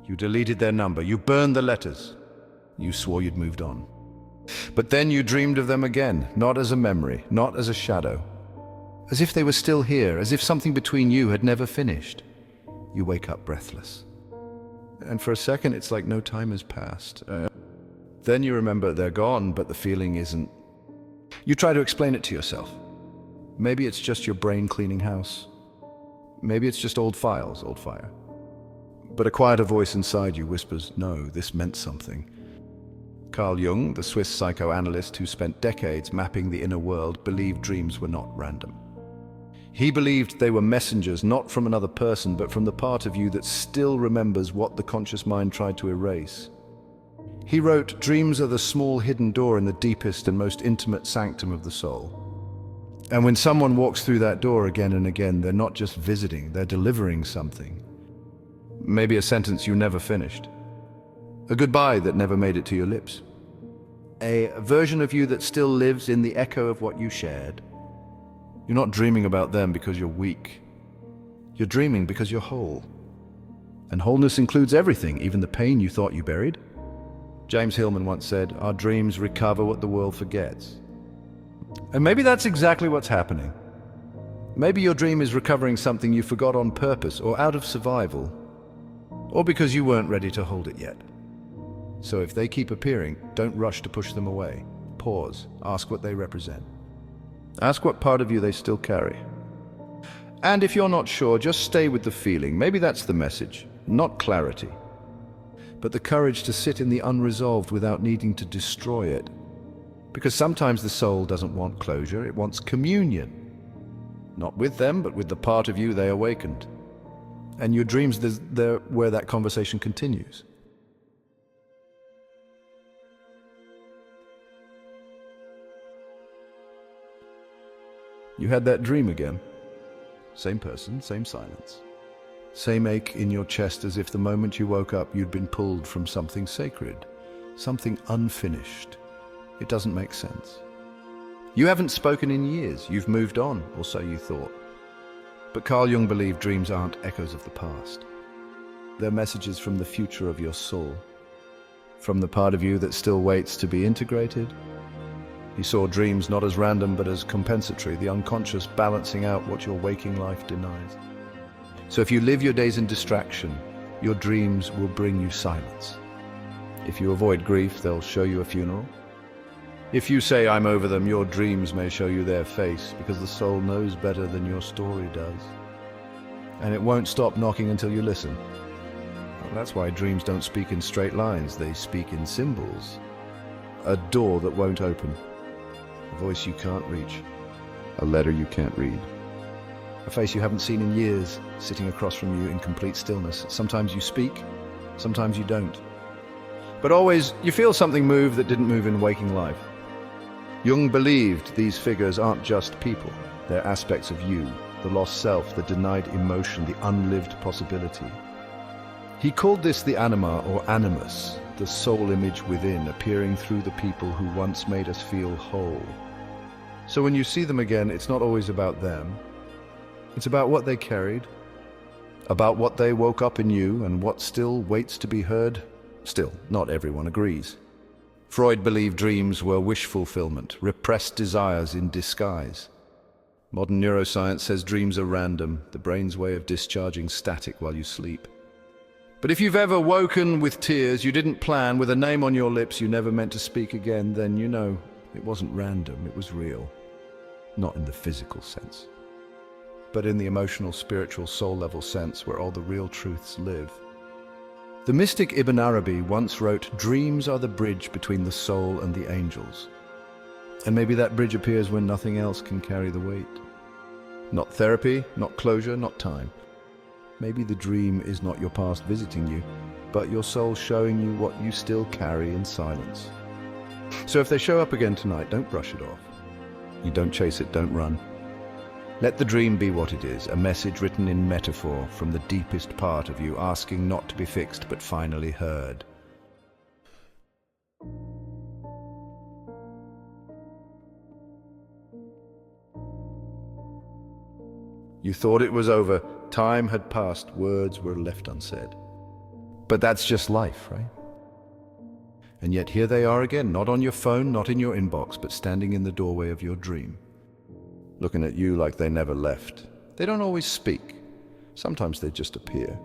You deleted their number. You burned the letters. You swore you'd moved on. But then you dreamed of them again, not as a memory, not as a shadow. As if they were still here, as if something between you had never finished. You wake up breathless. And for a second, it's like no time has passed. Then you remember they're gone, but the feeling isn't. You try to explain it to yourself. Maybe it's just your brain cleaning house. Maybe it's just old files, old fire. But a quieter voice inside you whispers, no, this meant something. Carl Jung, the Swiss psychoanalyst who spent decades mapping the inner world, believed dreams were not random. He believed they were messengers not from another person, but from the part of you that still remembers what the conscious mind tried to erase. He wrote, dreams are the small hidden door in the deepest and most intimate sanctum of the soul. And when someone walks through that door again and again, they're not just visiting, they're delivering something. Maybe a sentence you never finished. A goodbye that never made it to your lips. A version of you that still lives in the echo of what you shared. You're not dreaming about them because you're weak. You're dreaming because you're whole. And wholeness includes everything, even the pain you thought you buried. James Hillman once said, our dreams recover what the world forgets. And maybe that's exactly what's happening. Maybe your dream is recovering something you forgot on purpose or out of survival, or because you weren't ready to hold it yet. So if they keep appearing, don't rush to push them away. Pause, ask what they represent. Ask what part of you they still carry. And if you're not sure, just stay with the feeling. Maybe that's the message, not clarity, but the courage to sit in the unresolved without needing to destroy it. Because sometimes the soul doesn't want closure, it wants communion. Not with them, but with the part of you they awakened. And your dreams, they're where that conversation continues. You had that dream again. Same person, same silence. Same ache in your chest as if the moment you woke up you'd been pulled from something sacred, something unfinished. It doesn't make sense. You haven't spoken in years, you've moved on, or so you thought. But Carl Jung believed dreams aren't echoes of the past. They're messages from the future of your soul, from the part of you that still waits to be integrated. He saw dreams not as random but as compensatory, the unconscious balancing out what your waking life denies. So if you live your days in distraction, your dreams will bring you silence. If you avoid grief, they'll show you a funeral. If you say, I'm over them, your dreams may show you their face, because the soul knows better than your story does. And it won't stop knocking until you listen. Well, that's why dreams don't speak in straight lines, they speak in symbols. A door that won't open. A voice you can't reach. A letter you can't read. A face you haven't seen in years, sitting across from you in complete stillness. Sometimes you speak, sometimes you don't. But always, you feel something move that didn't move in waking life. Jung believed these figures aren't just people. They're aspects of you, the lost self, the denied emotion, the unlived possibility. He called this the anima or animus, the soul image within, appearing through the people who once made us feel whole. So when you see them again, it's not always about them. It's about what they carried, about what they woke up in you, and what still waits to be heard. Still, not everyone agrees. Freud believed dreams were wish fulfillment, repressed desires in disguise. Modern neuroscience says dreams are random, the brain's way of discharging static while you sleep. But if you've ever woken with tears you didn't plan, with a name on your lips you never meant to speak again, then you know it wasn't random, it was real. Not in the physical sense, but in the emotional, spiritual, soul-level sense where all the real truths live. The mystic Ibn Arabi once wrote, dreams are the bridge between the soul and the angels. And maybe that bridge appears when nothing else can carry the weight. Not therapy, not closure, not time. Maybe the dream is not your past visiting you, but your soul showing you what you still carry in silence. So if they show up again tonight, don't brush it off. You don't chase it, don't run. Let the dream be what it is, a message written in metaphor from the deepest part of you, asking not to be fixed but finally heard. You thought it was over. Time had passed, words were left unsaid. But that's just life, right? And yet here they are again, not on your phone, not in your inbox, but standing in the doorway of your dream, looking at you like they never left. They don't always speak. Sometimes they just appear.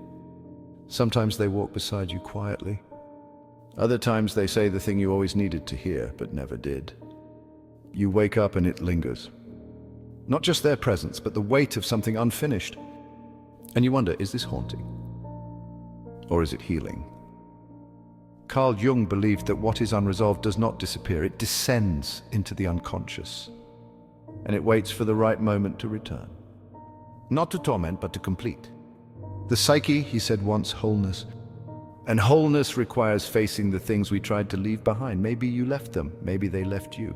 Sometimes they walk beside you quietly. Other times they say the thing you always needed to hear, but never did. You wake up and it lingers. Not just their presence, but the weight of something unfinished. And you wonder, is this haunting? Or is it healing? Carl Jung believed that what is unresolved does not disappear, it descends into the unconscious. And it waits for the right moment to return. Not to torment, but to complete. The psyche, he said once, wholeness. And wholeness requires facing the things we tried to leave behind. Maybe you left them, maybe they left you.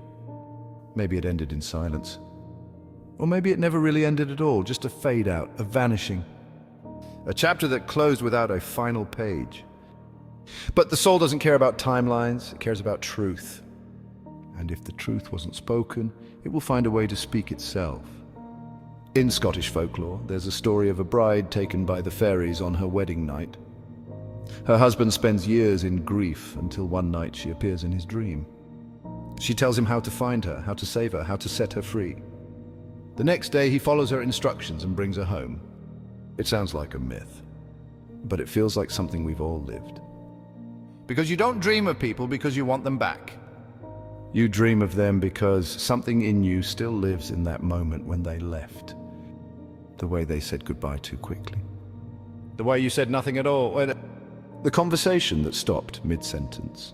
Maybe it ended in silence. Or maybe it never really ended at all, just a fade out, a vanishing. A chapter that closed without a final page. But the soul doesn't care about timelines, it cares about truth. And if the truth wasn't spoken, it will find a way to speak itself. In Scottish folklore, there's a story of a bride taken by the fairies on her wedding night. Her husband spends years in grief until one night she appears in his dream. She tells him how to find her, how to save her, how to set her free. The next day he follows her instructions and brings her home. It sounds like a myth, but it feels like something we've all lived. Because you don't dream of people because you want them back. You dream of them because something in you still lives in that moment when they left. The way they said goodbye too quickly. The way you said nothing at all. The conversation that stopped mid-sentence.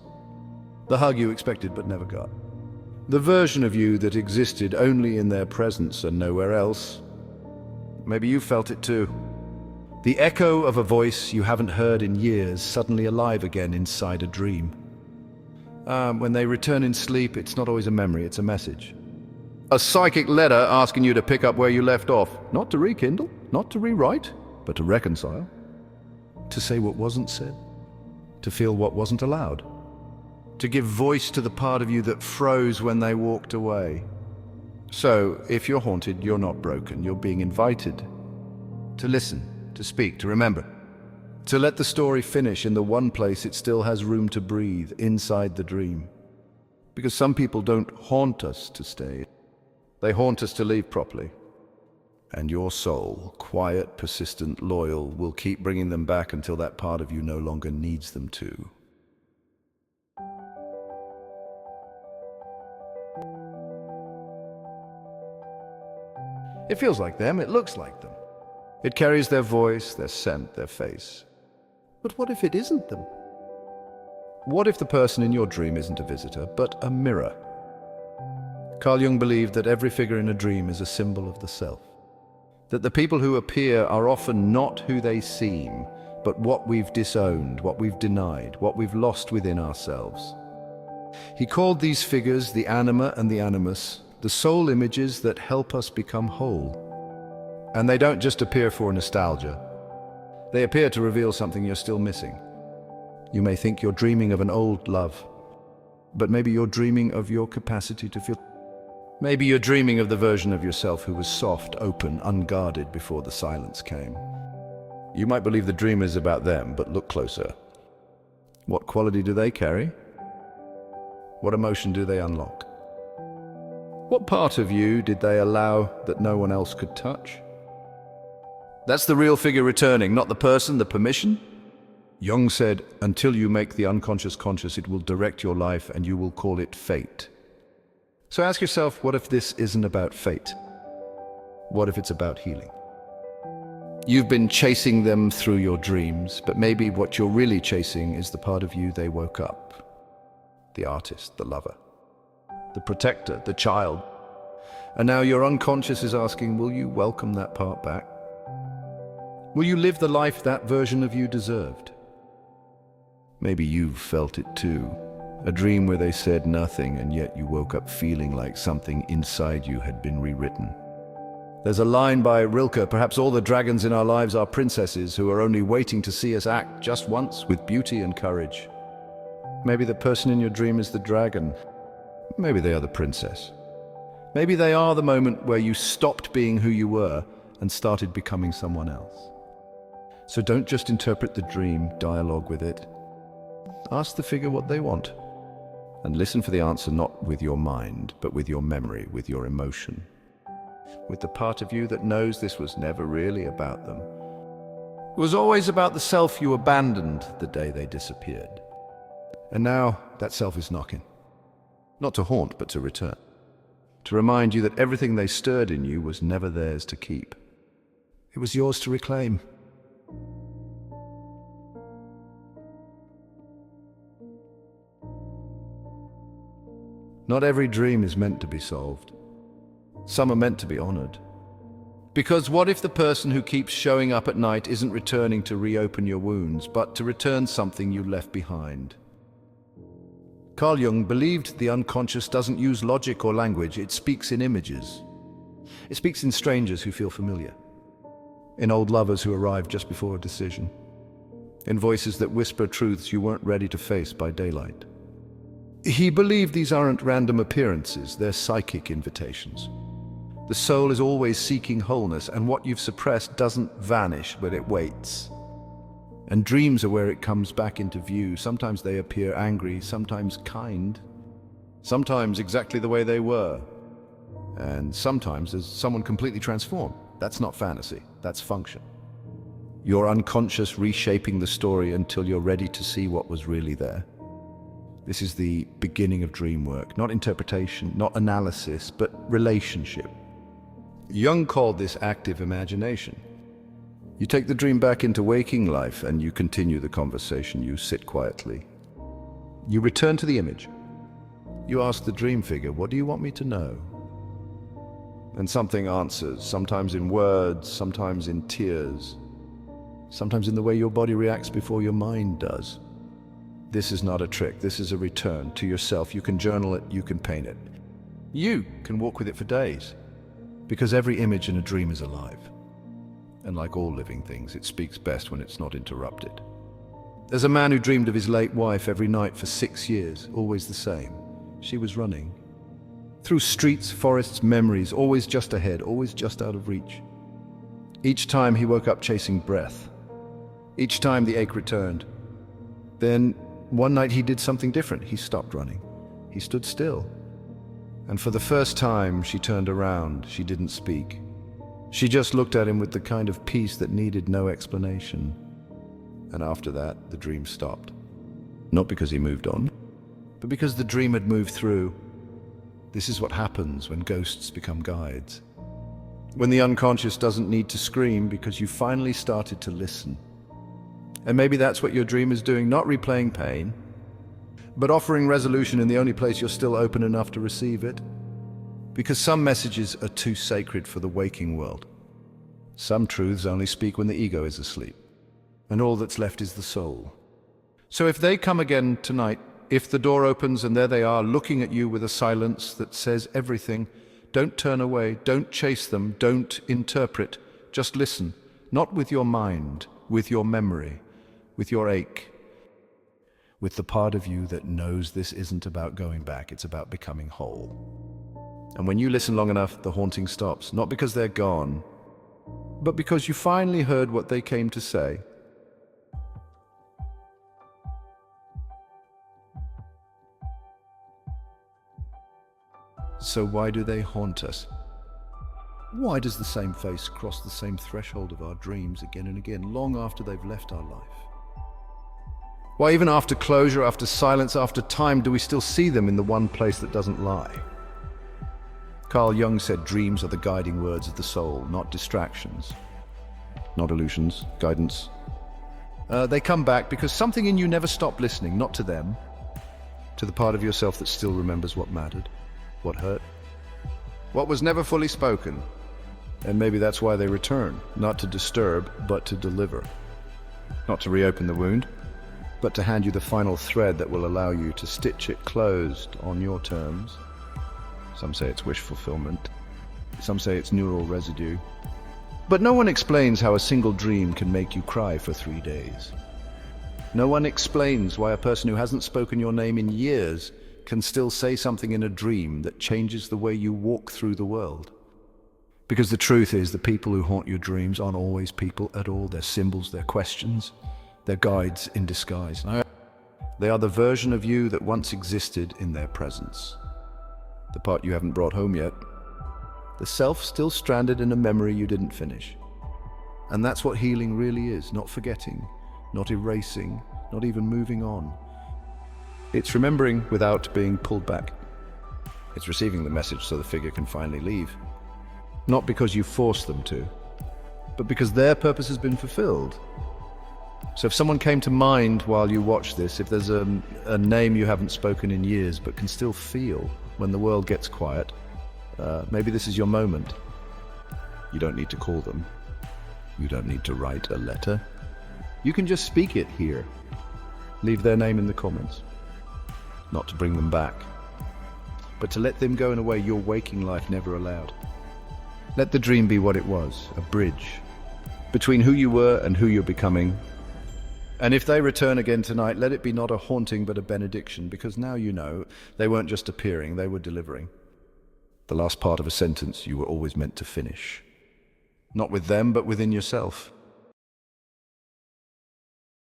The hug you expected but never got. The version of you that existed only in their presence and nowhere else. Maybe you felt it too. The echo of a voice you haven't heard in years, suddenly alive again inside a dream. When they return in sleep, it's not always a memory, it's a message. A psychic letter asking you to pick up where you left off. Not to rekindle, not to rewrite, but to reconcile. To say what wasn't said. To feel what wasn't allowed. To give voice to the part of you that froze when they walked away. So, if you're haunted, you're not broken. You're being invited to listen, to speak, to remember. To let the story finish in the one place it still has room to breathe, inside the dream. Because some people don't haunt us to stay. They haunt us to leave properly. And your soul, quiet, persistent, loyal, will keep bringing them back until that part of you no longer needs them to. It feels like them, it looks like them. It carries their voice, their scent, their face. But what if it isn't them? What if the person in your dream isn't a visitor, but a mirror? Carl Jung believed that every figure in a dream is a symbol of the self. That the people who appear are often not who they seem, but what we've disowned, what we've denied, what we've lost within ourselves. He called these figures the anima and the animus, the soul images that help us become whole. And they don't just appear for nostalgia. They appear to reveal something you're still missing. You may think you're dreaming of an old love, but maybe you're dreaming of your capacity to feel. Maybe you're dreaming of the version of yourself who was soft, open, unguarded before the silence came. You might believe the dream is about them, but look closer. What quality do they carry? What emotion do they unlock? What part of you did they allow that no one else could touch? That's the real figure returning, not the person, the permission. Jung said, until you make the unconscious conscious, it will direct your life and you will call it fate. So ask yourself, what if this isn't about fate? What if it's about healing? You've been chasing them through your dreams, but maybe what you're really chasing is the part of you they woke up. The artist, the lover, the protector, the child. And now your unconscious is asking, will you welcome that part back? Will you live the life that version of you deserved? Maybe you've felt it too. A dream where they said nothing and yet you woke up feeling like something inside you had been rewritten. There's a line by Rilke, perhaps all the dragons in our lives are princesses who are only waiting to see us act just once with beauty and courage. Maybe the person in your dream is the dragon. Maybe they are the princess. Maybe they are the moment where you stopped being who you were and started becoming someone else. So don't just interpret the dream, dialogue with it. Ask the figure what they want. And listen for the answer not with your mind, but with your memory, with your emotion. With the part of you that knows this was never really about them. It was always about the self you abandoned the day they disappeared. And now that self is knocking. Not to haunt, but to return. To remind you that everything they stirred in you was never theirs to keep. It was yours to reclaim. Not every dream is meant to be solved. Some are meant to be honored. Because what if the person who keeps showing up at night isn't returning to reopen your wounds, but to return something you left behind? Carl Jung believed the unconscious doesn't use logic or language, it speaks in images. It speaks in strangers who feel familiar, in old lovers who arrive just before a decision, in voices that whisper truths you weren't ready to face by daylight. He believed these aren't random appearances, they're psychic invitations. The soul is always seeking wholeness, and what you've suppressed doesn't vanish, but it waits. And dreams are where it comes back into view. Sometimes they appear angry, sometimes kind, sometimes exactly the way they were, and sometimes as someone completely transformed. That's not fantasy, that's function. Your unconscious reshaping the story until you're ready to see what was really there. This is the beginning of dream work, not interpretation, not analysis, but relationship. Jung called this active imagination. You take the dream back into waking life and you continue the conversation. You sit quietly. You return to the image. You ask the dream figure, what do you want me to know? And something answers, sometimes in words, sometimes in tears, sometimes in the way your body reacts before your mind does. This is not a trick, this is a return to yourself. You can journal it, you can paint it. You can walk with it for days. Because every image in a dream is alive. And like all living things, it speaks best when it's not interrupted. There's a man who dreamed of his late wife every night for 6 years, always the same. She was running. Through streets, forests, memories, always just ahead, always just out of reach. Each time he woke up chasing breath. Each time the ache returned. Then, one night he did something different. He stopped running. He stood still. And for the first time, she turned around. She didn't speak. She just looked at him with the kind of peace that needed no explanation. And after that, the dream stopped. Not because he moved on, but because the dream had moved through. This is what happens when ghosts become guides. When the unconscious doesn't need to scream because you finally started to listen. And maybe that's what your dream is doing, not replaying pain, but offering resolution in the only place you're still open enough to receive it. Because some messages are too sacred for the waking world. Some truths only speak when the ego is asleep, and all that's left is the soul. So if they come again tonight, if the door opens and there they are looking at you with a silence that says everything, don't turn away, don't chase them, don't interpret, just listen, not with your mind, with your memory, with your ache, with the part of you that knows this isn't about going back, it's about becoming whole. And when you listen long enough, the haunting stops, not because they're gone, but because you finally heard what they came to say. So why do they haunt us? Why does the same face cross the same threshold of our dreams again and again, long after they've left our life? Why even after closure, after silence, after time, do we still see them in the one place that doesn't lie? Carl Jung said dreams are the guiding words of the soul, not distractions, not illusions, guidance. They come back because something in you never stopped listening, not to them, to the part of yourself that still remembers what mattered, what hurt, what was never fully spoken. And maybe that's why they return, not to disturb, but to deliver. Not to reopen the wound, but to hand you the final thread that will allow you to stitch it closed on your terms. Some say it's wish fulfillment. Some say it's neural residue. But no one explains how a single dream can make you cry for 3 days. No one explains why a person who hasn't spoken your name in years can still say something in a dream that changes the way you walk through the world. Because the truth is, the people who haunt your dreams aren't always people at all. They're symbols, they're questions, they're guides in disguise. They are the version of you that once existed in their presence. The part you haven't brought home yet. The self still stranded in a memory you didn't finish. And that's what healing really is, not forgetting, not erasing, not even moving on. It's remembering without being pulled back. It's receiving the message so the figure can finally leave. Not because you forced them to, but because their purpose has been fulfilled. So if someone came to mind while you watch this, if there's a name you haven't spoken in years but can still feel when the world gets quiet, maybe this is your moment. You don't need to call them. You don't need to write a letter. You can just speak it here. Leave their name in the comments. Not to bring them back, but to let them go in a way your waking life never allowed. Let the dream be what it was, a bridge between who you were and who you're becoming. And if they return again tonight, let it be not a haunting but a benediction, because now you know they weren't just appearing, they were delivering. The last part of a sentence you were always meant to finish. Not with them, but within yourself.